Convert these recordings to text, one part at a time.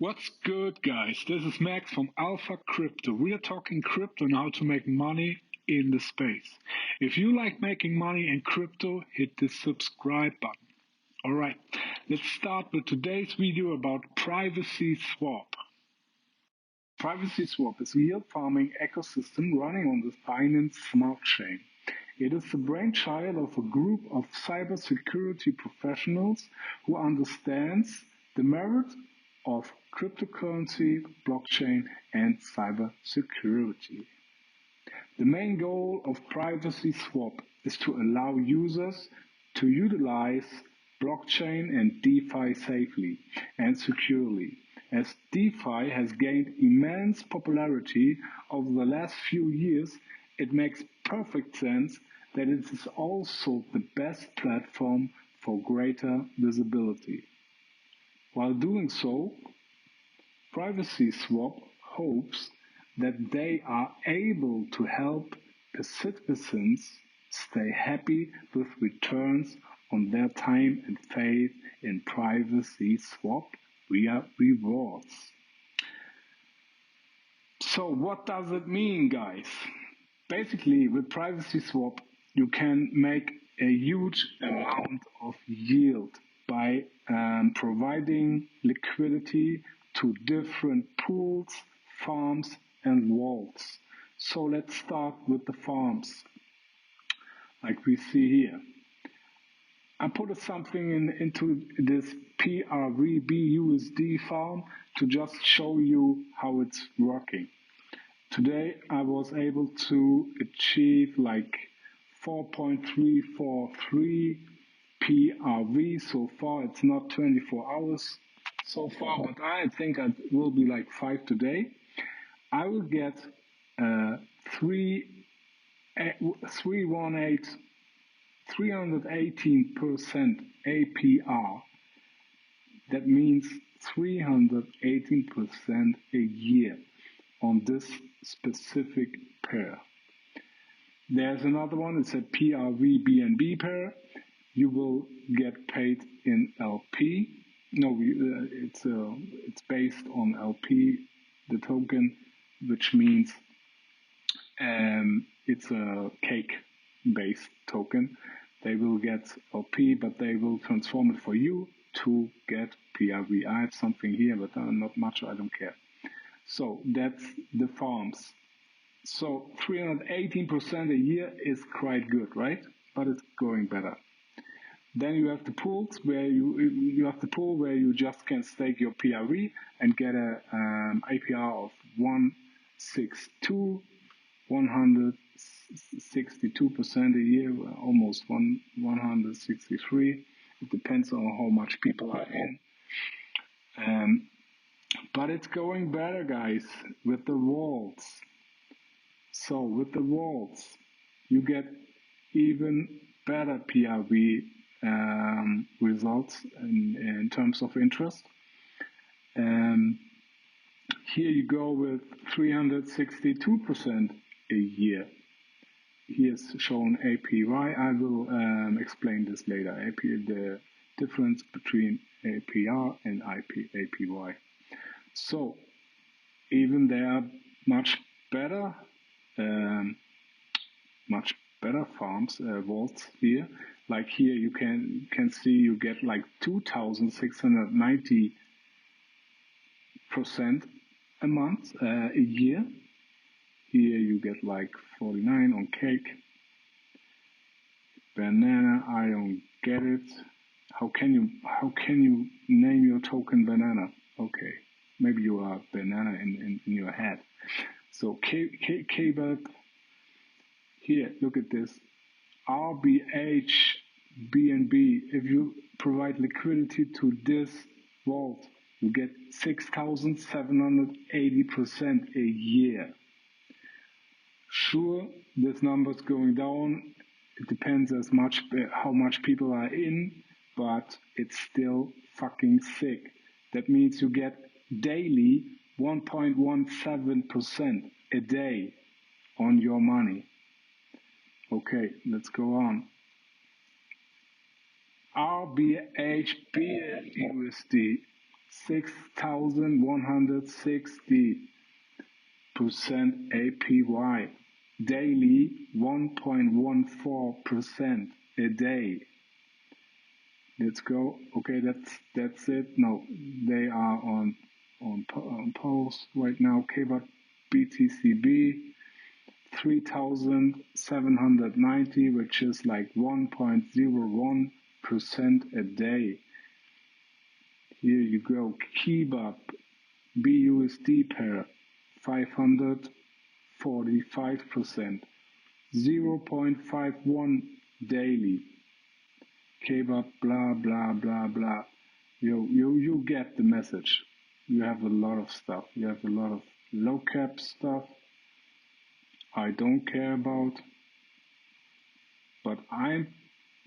What's good, guys? This is Max from Alpha Crypto. We are talking crypto and how to make money in the space. If you like making money in crypto, hit the subscribe button. Alright, let's start with today's video about Privacy Swap. Privacy Swap is a yield farming ecosystem running on the Binance Smart Chain. It is the brainchild of a group of cybersecurity professionals who understands the merit of cryptocurrency, blockchain, and cybersecurity. The main goal of Privacy Swap is to allow users to utilize blockchain and DeFi safely and securely. As DeFi has gained immense popularity over the last few years, it makes perfect sense that it is also the best platform for greater visibility. While doing so, Privacy Swap hopes that they are able to help the citizens stay happy with returns on their time and faith in Privacy Swap via rewards. So what does it mean, guys? Basically, with Privacy Swap, you can make a huge amount of yield by providing liquidity to different pools, farms, and vaults. So let's start with the farms, like we see here. I put something into this PRV BUSD farm to just show you how it's working. Today I was able to achieve like 4.343 PRV so far. It's not 24 hours so far, but I think it will be like 5 today. I will get 318% APR. That means 318% a year on this specific pair. There's another one, it's a PRV BNB pair. You will get paid in LP. No, it's based on LP, the token, which means it's a cake-based token. They will get LP, but they will transform it for you to get PRV. I have something here, but not much, I don't care. So that's the farms. So 318% a year is quite good, right? But it's going better. Then you have the pools where you have the pool where you just can stake your PRV and get a APR of 162, 162% a year, almost 163. It depends on how much people are in. But it's going better, guys, with the vaults. So with the vaults, you get even better PRV results in terms of interest. Here you go with 362% a year. Here's shown APY. I will explain this later. The difference between APR and APY. So even they are much better farms, vaults here. Like here you can see you get like 2,690% a month, a year. Here you get like 49 on cake. Banana, I don't get it. How can you name your token banana? Okay, maybe you are banana in your head. So K-Belt, here, look at this. RBH BNB, if you provide liquidity to this vault, you get 6,780% a year. Sure, this number's going down. It depends how much people are in, but it's still fucking sick. That means you get daily 1.17% a day on your money. Okay, let's go on. RBH USD 6,160% APY. Daily 1.14% a day. Let's go. Okay, that's it. No, they are on pause right now. KBAT BTCB 3,790, which is like 1.01% a day. Here you go. KBAP BUSD pair 545%, 0.51 daily. KBAP blah blah blah blah. You get the message. You have a lot of stuff. You have a lot of low cap stuff I don't care about, but I'm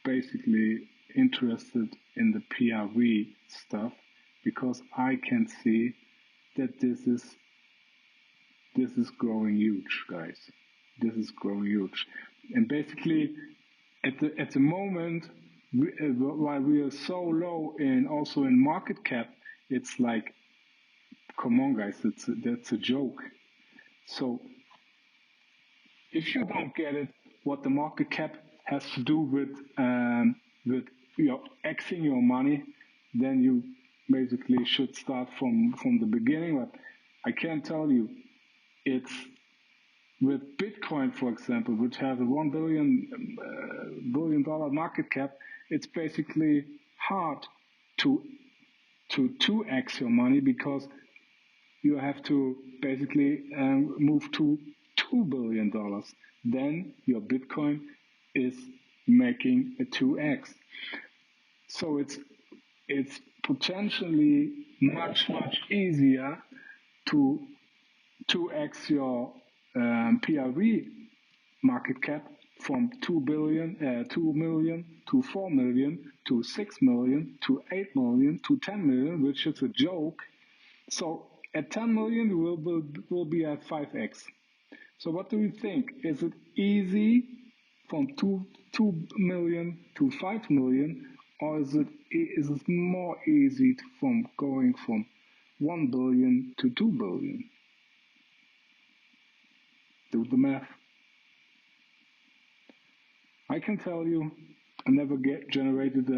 basically interested in the PRV stuff because I can see that this is growing huge, guys. This is growing huge, and basically at the moment, while we are so low in also in market cap, it's like, come on, guys, that's a joke. So if you don't get it, what the market cap has to do with Xing your money, then you basically should start from the beginning. But I can tell you, it's with Bitcoin, for example, which has a $1 billion market cap. It's basically hard to 2x your money because you have to basically move to $2 billion. Then your Bitcoin is making a 2x. So it's potentially much easier to 2x your PRV market cap from 2 million to 4 million to 6 million to 8 million to 10 million, which is a joke. So at 10 million, we'll be at 5x. So what do you think? Is it easy from 2 million to 5 million, or is it more easy from going from 1 billion to 2 billion? Do the math. I can tell you, I never generated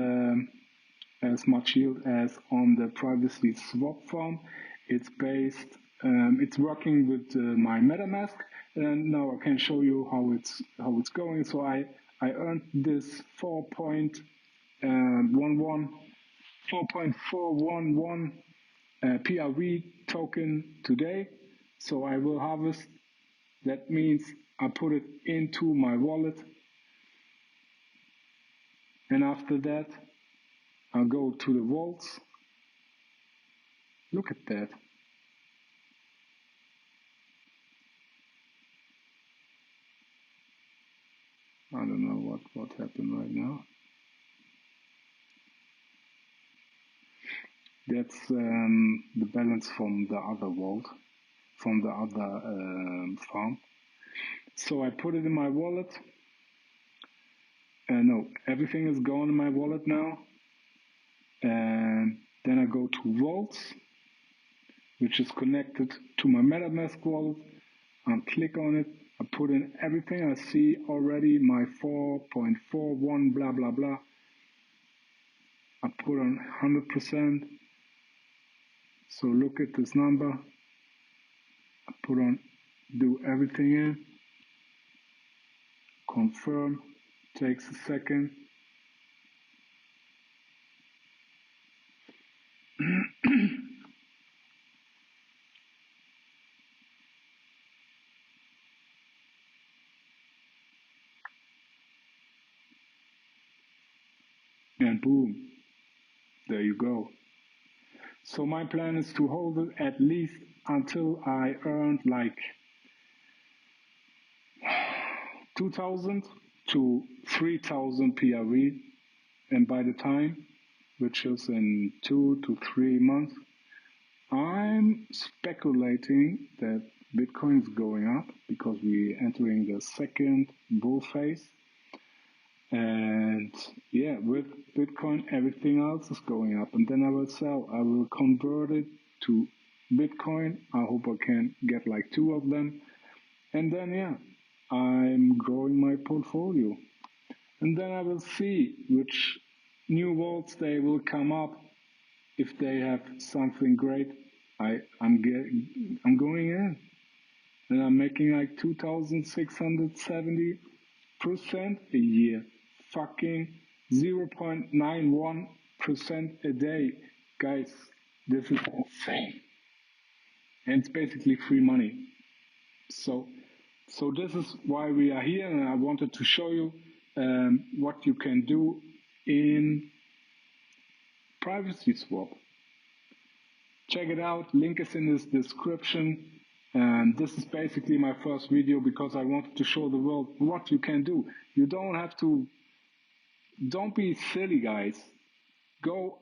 as much yield as on the privacy swap farm. It's based, it's working with my MetaMask, and now I can show you how it's going. So I earned this 4.411 PRV token today. So I will harvest. That means I put it into my wallet, and after that I'll go to the vaults. Look at that. I don't know what happened right now. That's the balance from the other vault, from the other farm. So I put it in my wallet. No, everything is gone in my wallet now. And then I go to vaults, which is connected to my MetaMask wallet. I click on it. I put in everything. I see already my 4.41 blah blah blah. I put on 100%. So look at this number. I put on, do everything in. Confirm. Takes a second. And boom, there you go. So my plan is to hold it at least until I earned like 2,000 to 3,000 PRV, and by the time, which is in 2 to 3 months, I'm speculating that Bitcoin is going up because we're entering the second bull phase. And yeah, with Bitcoin, everything else is going up. And then I will sell. I will convert it to Bitcoin. I hope I can get like two of them. And then, yeah, I'm growing my portfolio. And then I will see which new vaults they will come up. If they have something great, I'm going in. And I'm making like 2,670% a year. Fucking 0.91% a day. Guys, this is insane. And it's basically free money. So, so this is why we are here, and I wanted to show you what you can do in privacy swap. Check it out, link is in this description. And this is basically my first video because I wanted to show the world what you can do. You don't have to, don't be silly, guys. Go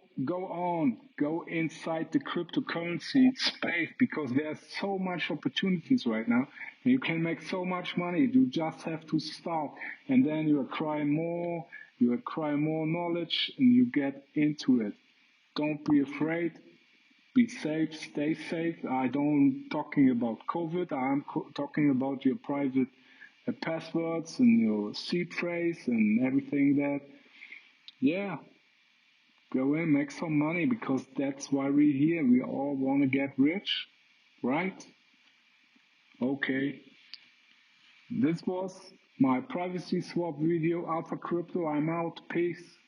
inside the cryptocurrency space because there's so much opportunities right now. And you can make so much money. You just have to start, and then you acquire more, knowledge, and you get into it. Don't be afraid. Be safe, stay safe. I don't talking about COVID. I'm talking about your private passwords and your seed phrase and everything that. Yeah, go in, make some money because that's why we're here. We all want to get rich, right? Okay, this was my privacy swap video. Alpha Crypto. I'm out. Peace.